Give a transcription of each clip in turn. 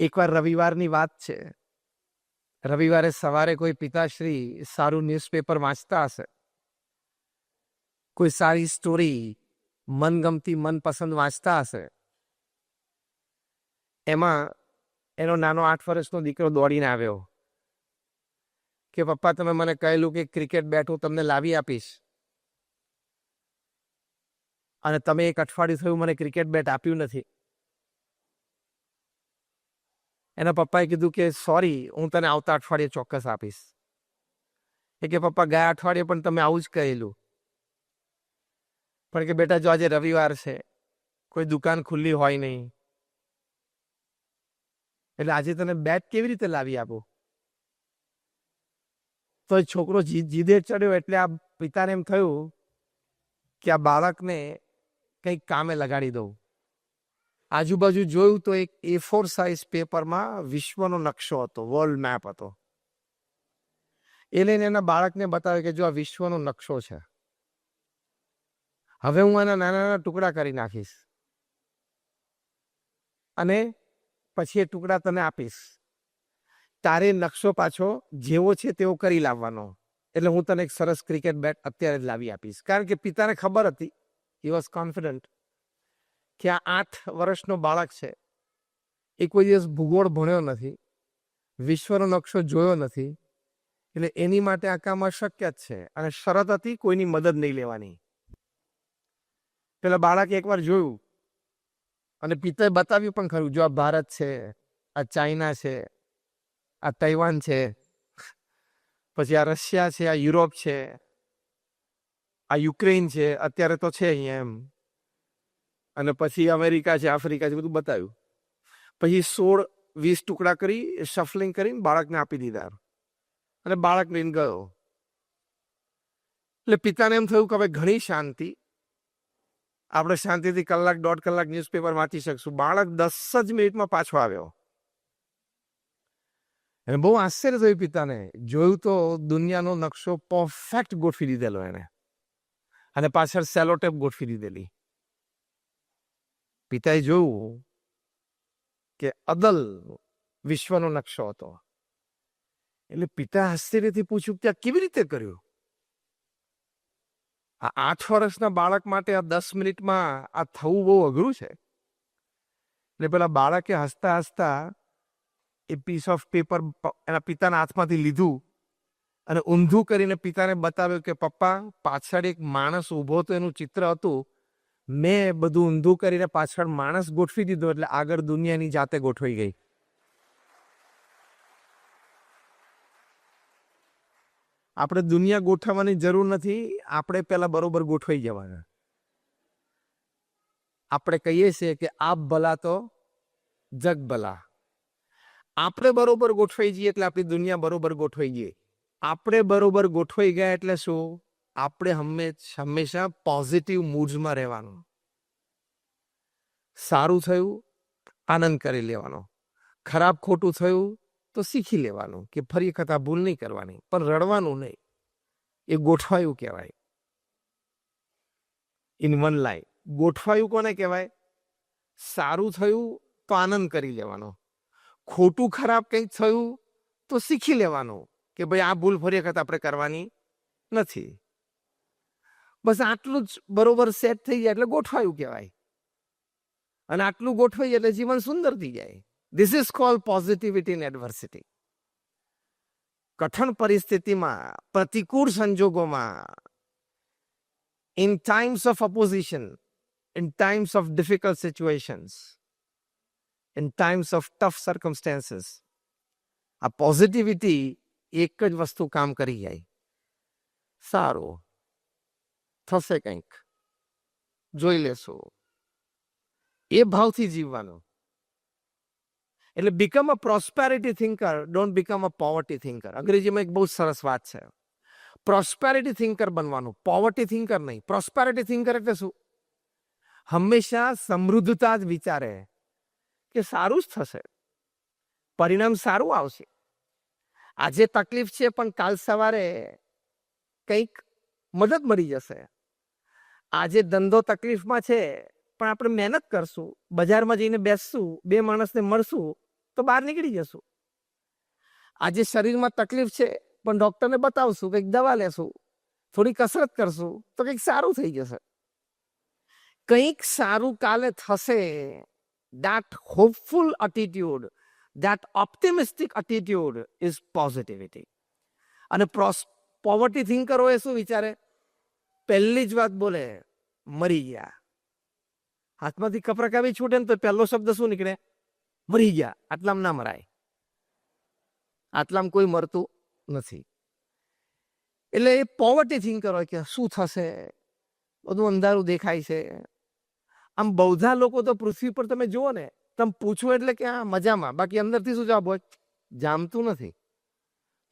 એકવાર રવિવારની વાત છે. રવિવારે સવારે કોઈ પિતાશ્રી સારું ન્યૂઝપેપર વાંચતા હશે, કોઈ સારી સ્ટોરી મનગમતી મનપસંદ વાંચતા હશે. એમાં એનો નાનો 8 વર્ષનો દીકરો દોડીને આવ્યો કે પપ્પા, તમે મને કહેલું કે ક્રિકેટ બેટ હું તમને લાવી આપીશ, અને તમે 1 અઠવાડિયું થયું મને ક્રિકેટ બેટ આપ્યું નથી. એના પપ્પાએ કીધું કે સોરી, હું તને આવતા અઠવાડિયે ચોક્કસ આપીશ. એ કે પપ્પા, ગયા અઠવાડિયે પણ તમે આવું જ કહેલું, પણ કે બેટા જો આજે રવિવાર છે, કોઈ દુકાન ખુલ્લી હોય નહીં, એટલે આજે તને બેટ કેવી રીતે લાવી આપું? તો એ છોકરો જીદે ચડ્યો, એટલે આ પિતાને એમ થયું કે આ બાળકને કંઈક કામે લગાડી દઉં. આજુબાજુ જોયું તો એક A4 સાઇઝ પેપરમાં વિશ્વનો નકશો હતો, વર્લ્ડ મેપ હતો. એ લઈને એના બાળકને બતાવ્યો કે જો આ વિશ્વનો નકશો છે, હવે હું આના નાના નાના ટુકડા કરી નાખીશ અને પછી એ ટુકડા તને આપીશ. તારે નકશો પાછો જેવો છે તેવો કરી લાવવાનો, એટલે હું તને એક સરસ ક્રિકેટ બેટ અત્યારે જ લાવી આપીશ. કારણ કે પિતાને ખબર હતી, હી વોઝ કોન્ફિડન્ટ, કે આ 8 વર્ષનો બાળક છે, એ કોઈ દિવસ ભૂગોળ ભણ્યો નથી, વિશ્વનો નકશો જોયો નથી, એટલે એની માટે આ કામ અશક્ય જ છે. અને શરત હતી કોઈની મદદ નહીં લેવાની. પેલા બાળકે એકવાર જોયું અને પિતાએ બતાવ્યું પણ ખરું, જો આ ભારત છે, આ ચાઇના છે, આ તૈવાન છે, પછી આ રશિયા છે, આ યુરોપ છે, આ યુક્રેન છે, અત્યારે તો છે અહીંયા એમ, અને પછી અમેરિકા છે, આફ્રિકા છે, બધું બતાવ્યું. પછી 16-20 ટુકડા કરી શફલિંગ કરીને બાળકને આપી દીધા અને બાળક લઈને ગયો. એટલે પિતાને એમ થયું કે હવે ઘણી શાંતિ, આપણે શાંતિથી 1-1.5 કલાક ન્યૂઝપેપર વાંચી શકશું. બાળક 10 જ મિનિટમાં પાછો આવ્યો. એને બહુ આશ્ચર્ય થયું પિતાને. જોયું તો દુનિયાનો નકશો પરફેક્ટ ગોઠવી દીધેલો એને, અને પાછળ સેલોટેપ ગોઠવી દીધેલી. પિતાએ જોયું કે અદલ વિશ્વનો નકશો હતો. એટલે પિતા આશ્ચર્યથી પૂછ્યું કે આ કેવી રીતે કર્યું? આ 8 વર્ષના બાળક માટે આ 10 મિનિટમાં આ થવું બહુ અઘરું છે. એટલે પેલા બાળકે હસતા હસતા એ પીસ ઓફ પેપર એના પિતાના હાથમાંથી લીધું અને ઊંધું કરીને પિતાને બતાવ્યું કે પપ્પા, પાછળ એક માણસ ઊભો હતો, એનું ચિત્ર હતું, મેં બધું ઊંધું કરીને પાછળ માણસ ગોઠવી દીધો, એટલે આગળ દુનિયાની જાતે ગોઠવાઈ ગઈ. આપણે દુનિયા ગોઠવવાની જરૂર નથી, આપણે પહેલા બરોબર ગોઠવાઈ જવાના. આપણે કહીએ છીએ કે આપ ભલા તો જગ ભલા. આપણે બરોબર ગોઠવાઈ જઈએ એટલે આપણી દુનિયા બરોબર ગોઠવાઈ ગઈ. આપણે બરોબર ગોઠવાઈ ગયા એટલે શું? આપણે હંમેશા પોઝિટિવ મૂડ્સમાં રહેવાનું. સારું થયું, આનંદ કરી લેવાનો. ખરાબ ખોટું થયું તો શીખી લેવાનું કે ફરી વખત આ ભૂલ નહીં કરવાની, પણ રડવાનું નહીં. એ ગોઠવાયું કહેવાય. ઇન વન લાઈન ગોઠવાયું કોને કહેવાય? સારું થયું તો આનંદ કરી લેવાનો, ખોટું ખરાબ કંઈક થયું તો શીખી લેવાનું કે ભાઈ આ ભૂલ ફરી વખત આપણે કરવાની નથી. બસ આટલું જ બરોબર સેટ થઈ જાય એટલે ગોઠવાયું કહેવાય. અને આટલું ગોઠવાઈ એટલે જીવન સુંદર થઈ જાય. This is called positivity in adversity. કઠણ પરિસ્થિતિમાં, પ્રતિકૂળ સંજોગોમાં, in times of opposition, in times of difficult situations, in times of tough circumstances, આ પોઝિટિવિટી એક જ વસ્તુ કામ કરી જાય. સારું થશે, કંઈક જોઈ લેશું, એ ભાવથી જીવવાનું. એટલે become a prosperity thinker, don't become a poverty thinker. અંગ્રેજીમાં એક બહુ સરસ વાત છે, પ્રોસ્પેરિટી થિંકર બનવાનું, પોવર્ટી થિંકર નહીં. પ્રોસ્પેરિટી થિંકર એટલે શું? હંમેશા સમૃદ્ધતા જ વિચારે કે સારું જ થશે, પરિણામ સારું આવશે. આજે તકલીફ છે પણ કાલ સવારે કંઈક મદદ મળી જશે. આજે ધંધો તકલીફમાં છે પણ આપણે મહેનત કરશું, બજારમાં જઈને બેસશું, 2 માણસને મળશું, તો બહાર નીકળી જશું. આજે શરીરમાં તકલીફ છે પણ ડોક્ટરને બતાવશું, કંઈક દવા લેશું, થોડી કસરત કરશું તો કંઈક સારું થઈ જશે. કંઈક સારું કાલે થશે. That hopeful attitude, that optimistic attitude is positivity. અને પોવર્ટી થિંકરો એ શું વિચારે? પહેલી જ વાત બોલે, મરી ગયા. હાથમાંથી કપરાકાવી છૂટે ને તો પહેલો શબ્દ શું નીકળે? મરી ગયા. આટલામાં ના મરાય, આટલામાં કોઈ મરતું નથી. એટલે એ પોવર્ટી થિંકર હોય કે શું થશે, બધું અંધારું દેખાય છે. આમ બૌદ્ધા લોકો તો પૃથ્વી પર તમે જુઓ ને, તમે પૂછો એટલે કે આ મજામાં, બાકી અંદરથી શું જવાબ હોય? જામતું નથી.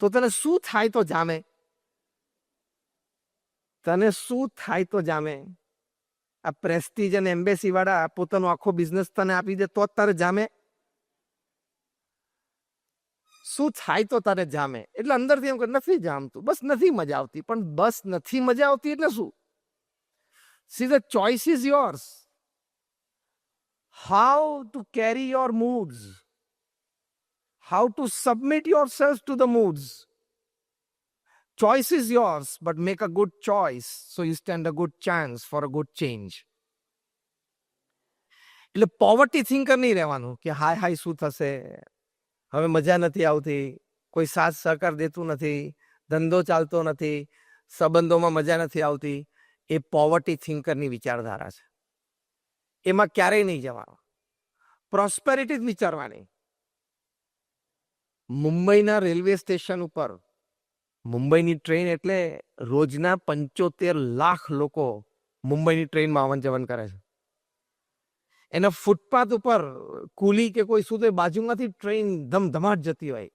તો તને શું થાય તો જામે? તને શું થાય તો જામે? આ પ્રેસ્ટીજ અને એમ્બેસી વાળા પોતાનો આખો બિઝનેસ તને આપી દે તો જ તારે જામે? શું થાય તો તારે જામે? એટલે અંદરથી એમ કે નથી જામતું, બસ નથી મજા આવતી. પણ બસ નથી મજા આવતી એટલે શું? See, the choice is yours. How to carry your moods, how to submit yourself to the moods. Choice is yours, but make a good choice so you stand a good chance for a good change. એટલે poverty thinker નહીં રહેવાનું કે હાય હાય શું થશે, હવે મજા નથી આવતી, કોઈ સાથ સહકાર દેતું નથી, ધંધો ચાલતો નથી, સંબંધોમાં મજા નથી આવતી. એ પોવર્ટી થિંકરની વિચારધારા છે. એમાં ક્યારેય નહીં જવાનું. પ્રોસ્પેરિટી જ વિચારવાની. મુંબઈના રેલવે સ્ટેશન ઉપર મુંબઈની ટ્રેન એટલે રોજના 75 લાખ લોકો મુંબઈની ટ્રેનમાં આવન જવન કરે છે. એના ફૂટપાથ ઉપર કુલી કે કોઈ શું તો બાજુમાંથી ટ્રેન ધમધમાટ જતી હોય.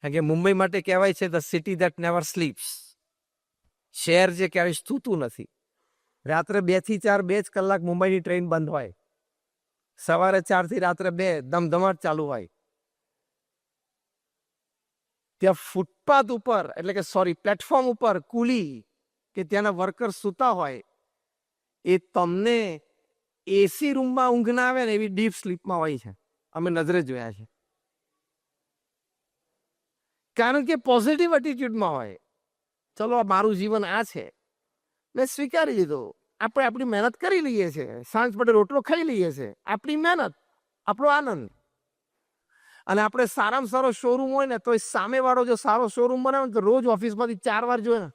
કારણ કે મુંબઈ માટે કહેવાય છે the city that never sleeps. શહેર જે ક્યારેય સૂતું નથી. રાત્રે 2 થી 4 2 જ કલાક મુંબઈની ટ્રેન બંધ હોય. સવારે 4 થી રાત્રે 2 ધમધમાટ ચાલુ હોય. ત્યાં ફૂટપાથ ઉપર એટલે કે પ્લેટફોર્મ ઉપર કુલી કે ત્યાંના વર્કર સૂતા હોય, એ તમને એસી રૂમમાં ઊંઘ ના આવે ને એવી ડીપ સ્લીપમાં હોય છે. અમે નજરે જોયા છે. કારણ કે પોઝિટિવ એટીટ્યુડમાં હોય. ચલો મારું જીવન આ છે, મેં સ્વીકારી લીધું. આપણે આપણી મહેનત કરી લઈએ છીએ, સાંજ પડે રોટલો ખાઈ લઈએ છીએ. આપણી મહેનત, આપણો આનંદ. અને આપણે સારામાં સારો શોરૂમ હોય ને તો એ સામેવાળો જો સારો શોરૂમ બનાવે ને તો રોજ ઓફિસમાંથી 4 વાર જોઈએ ને,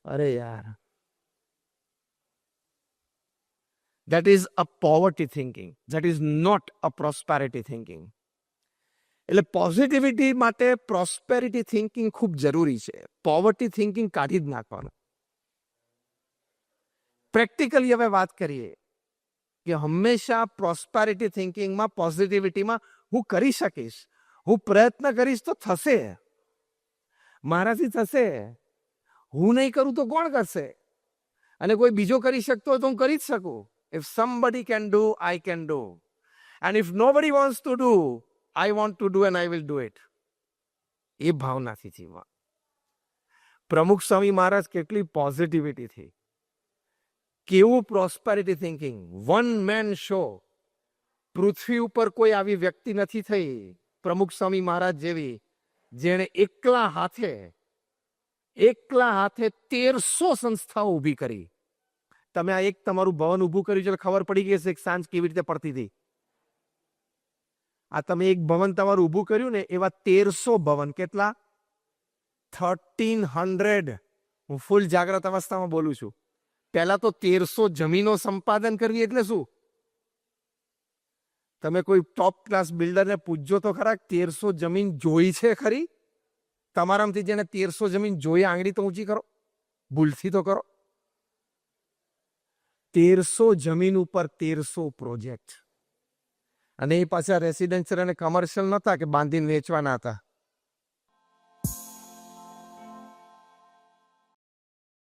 અરે યાર. That is a poverty thinking. That is not a prosperity thinking. એટલે પોઝિટિવિટી માટે પ્રોસ્પેરિટી થિંકિંગ ખૂબ જરૂરી છે. પોવર્ટી થિંકિંગ કાઢી જ નાખવાનું. પ્રેક્ટિકલી હવે વાત કરીએ કે હંમેશા પ્રોસ્પેરિટી થિંકિંગમાં, પોઝિટિવિટીમાં હું કરી શકીશ, હું પ્રયત્ન કરીશ તો થશે, મારાથી થશે. હું નહીં કરું તો કોણ કરશે? અને કોઈ બીજો કરી શકતો હોય તો હું કરી જ શકું. If somebody can do, I can do. And if nobody wants to do, I want to do and I will do it. એ ભાવનાથી જીવવા. પ્રમુખ સ્વામી મહારાજ કેટલી પોઝિટિવિટીથી, કેવું prosperity thinking. One man show. પૃથ્વી ઉપર કોઈ આવી વ્યક્તિ નથી થઈ પ્રમુખ સ્વામી મહારાજ જેવી, જેણે એકલા હાથે 1300 સંસ્થાઓ ઊભી કરી. તમે આ એક તમારું ભવન ઊભું કર્યું છે, ખબર પડી ગઈ હશે સાંજ કેવી રીતે પડતી હતી. આ તમે એક ભવન તમારું ઊભું કર્યું ને, એવા 1300 ભવન. કેટલા? 1300. હું ફૂલ જાગ્રત અવસ્થામાં બોલું છું. પહેલા તો 1300 જમીનો સંપાદન કરવી એટલે શું? તમે કોઈ ટોપ ક્લાસ બિલ્ડરને પૂછજો તો ખરા, 1300 જમીન જોઈ છે ખરી? તમારામાંથી જેને 1300 જમીન જોઈ, આંગળી તો ઊંચી કરો, ભૂલથી તો કરો. 1300 જમીન ઉપર 1300 પ્રોજેક્ટ. અને એ પાછા રેસિડેન્શિયલ અને કમર્શિયલ નહોતા કે બાંધીને વેચવાના હતા.